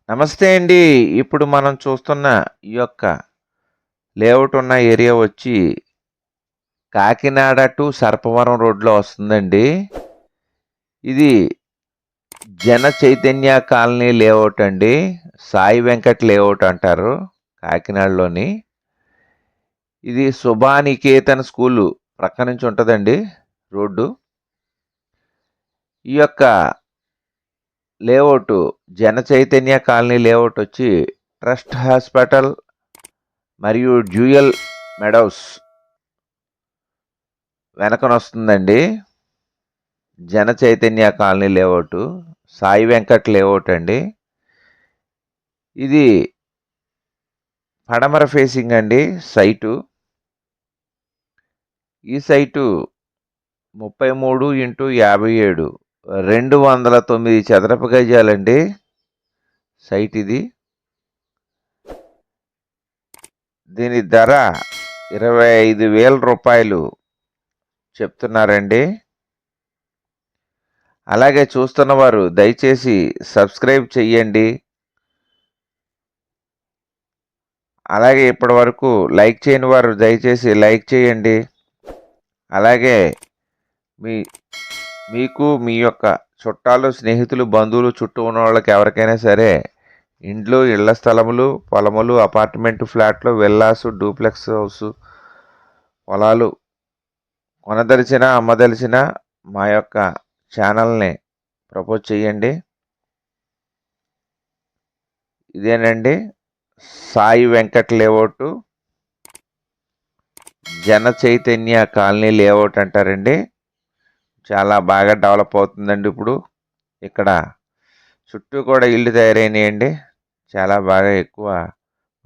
నమస్తే అండి. ఇప్పుడు మనం చూస్తున్న ఈ యొక్క లేఅవుట్ ఉన్న ఏరియా వచ్చి కాకినాడ టు సర్పవరం రోడ్‌లో వస్తుందండి. ఇది జన చైతన్య కాలనీ లేఅవుట్ అండి. సాయి వెంకట్ లేఅవుట్ అంటారు కాకినాడలోని. ఇది శుభానికేతన్ స్కూలు ప్రక్క నుంచి ఉంటదండి రోడ్డు. ఈ యొక్క లేఅవుట్ జన చైతన్య కాలనీ లేఅవుట్ వచ్చి ట్రస్ట్ హాస్పిటల్ మరియు డ్యూయల్ మెడోస్ వెనకనొస్తుందండి. జన Chaitanya colony layout Sai Venkat layout అండి. ఇది పడమర ఫేసింగ్ అండి సైటు. ఈ సైటు 33x57 209 చదరపు గజాలండి సైట్ ఇది. దీని ధర 25,000 రూపాయలు చెప్తున్నారండి. అలాగే చూస్తున్నవారు దయచేసి సబ్స్క్రైబ్ చెయ్యండి. అలాగే ఇప్పటి వరకు లైక్ చేయని వారు దయచేసి లైక్ చేయండి. అలాగే మీకు మీ యొక్క చుట్టాలు, స్నేహితులు, బంధువులు చుట్టూ ఉన్న వాళ్ళకి ఎవరికైనా సరే ఇండ్లు, ఇళ్ల స్థలములు, పొలములు, అపార్ట్మెంట్ ఫ్లాట్లు, విల్లాసు, డూప్లెక్స్ హౌస్, పొలాలు కొనదలిచిన, అమ్మదలిచిన మా యొక్క ఛానల్ని ప్రపోజ్ చేయండి. ఇదేనండి సాయి వెంకట్ లేఅవుట్ జన చైతన్య కాలనీ లేఅవుట్ అంటారండి. చాలా బాగా డెవలప్ అవుతుందండి ఇప్పుడు. ఇక్కడ చుట్టూ కూడా ఇల్లు తయారైనాయండి. చాలా బాగా ఎక్కువ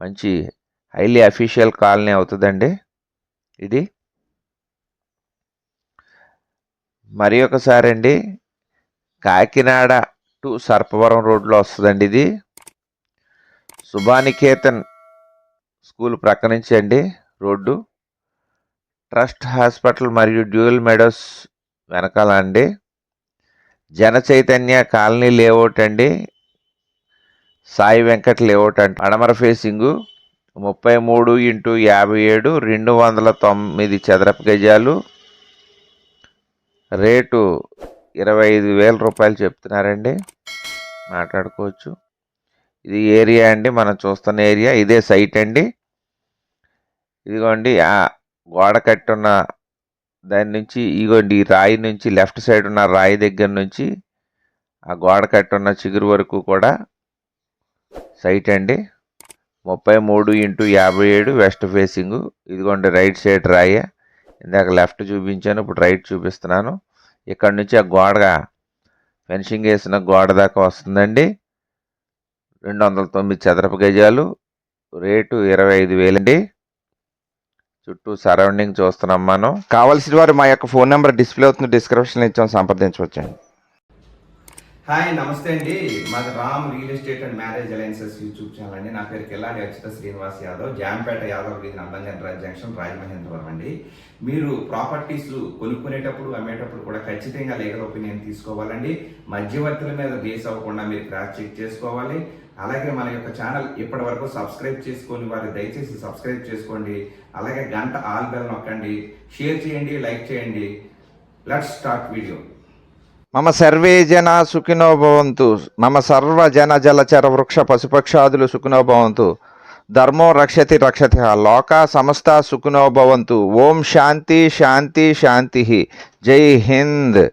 మంచి హైలీ అఫీషియల్ కాలనీ అవుతుందండి ఇది. మరి ఒకసారి అండి కాకినాడ టు సర్పవరం రోడ్లో వస్తుందండి ఇది. శుభానికేతన్ స్కూల్ ప్రక్క నుంచి అండి రోడ్డు. ట్రస్ట్ హాస్పిటల్ మరియు డ్యూయల్ మెడోస్ వెనకాల అండి. జన చైతన్య కాలనీ లేఅవుట్ అండి. సాయి వెంకట్ లేఅవుట్ అంటే పడమర ఫేసింగు 33x57 209 చదరపు గజాలు. రేటు 25,000 రూపాయలు చెప్తున్నారండి. మాట్లాడుకోవచ్చు. ఇది ఏరియా అండి, మనం చూస్తున్న ఏరియా. ఇదే సైట్ అండి. ఇదిగోండి ఆ గోడ కట్టున్న దాని నుంచి ఇగోండి ఈ రాయి నుంచి లెఫ్ట్ సైడ్ ఉన్న రాయి దగ్గర నుంచి ఆ గోడ కట్టున్న చిగురు వరకు కూడా సైట్ అండి. 33x57 west facing. ఇదిగోండి రైట్ సైడ్ రాయ. ఇందాక లెఫ్ట్ చూపించాను, ఇప్పుడు రైట్ చూపిస్తున్నాను. ఇక్కడ నుంచి ఆ గోడ ఫెన్సింగ్ వేసిన గోడ దాకా వస్తుందండి. 209 చదరపు గజాలు. రేటు 25,000 అండి. చుట్టూ సరౌండింగ్ చూస్తున్నాం మనం. కావాల్సిన వారు మా యొక్క ఫోన్ నెంబర్ డిస్ప్లే అవుతుంది, డిస్క్రిప్షన్లో ఇచ్చాం, సంప్రదించవచ్చండి. హాయ్, నమస్తే అండి. మాది Ram real estate and marriage alliances YouTube channel అండి. నా పేరు కిల్లాడి అచ్యుత శ్రీనివాస్ యాదవ్, జాంపేట యాదవ్ వీధి, నందంగన్ జంక్షన్, రాజమహేంద్రవరం అండి. మీరు ప్రాపర్టీస్ కొనుక్కునేటప్పుడు, అమ్మేటప్పుడు కూడా ఖచ్చితంగా లీగల్ ఒపీనియన్ తీసుకోవాలండి. మధ్యవర్తుల మీద బేస్ అవ్వకుండా మీరు క్రాస్ చెక్ చేసుకోవాలి. అలాగే మన యొక్క ఛానల్ ఇప్పటి వరకు సబ్స్క్రైబ్ చేసుకొని వారు దయచేసి సబ్స్క్రైబ్ చేసుకోండి. అలాగే గంట ఆల్ బెల్ నొక్కండి, షేర్ చేయండి, లైక్ చేయండి. Let's start video. మమ సర్వే జనా సుఖినో భవంతు. మమ సర్వ జన జలచర వృక్ష పశుపక్షాదులు సుఖినో భవంతు. ధర్మో రక్షతి రక్షతి. లోకా సమస్త సుఖినో భవంతు. ఓం శాంతి శాంతి శాంతి. జై హింద్.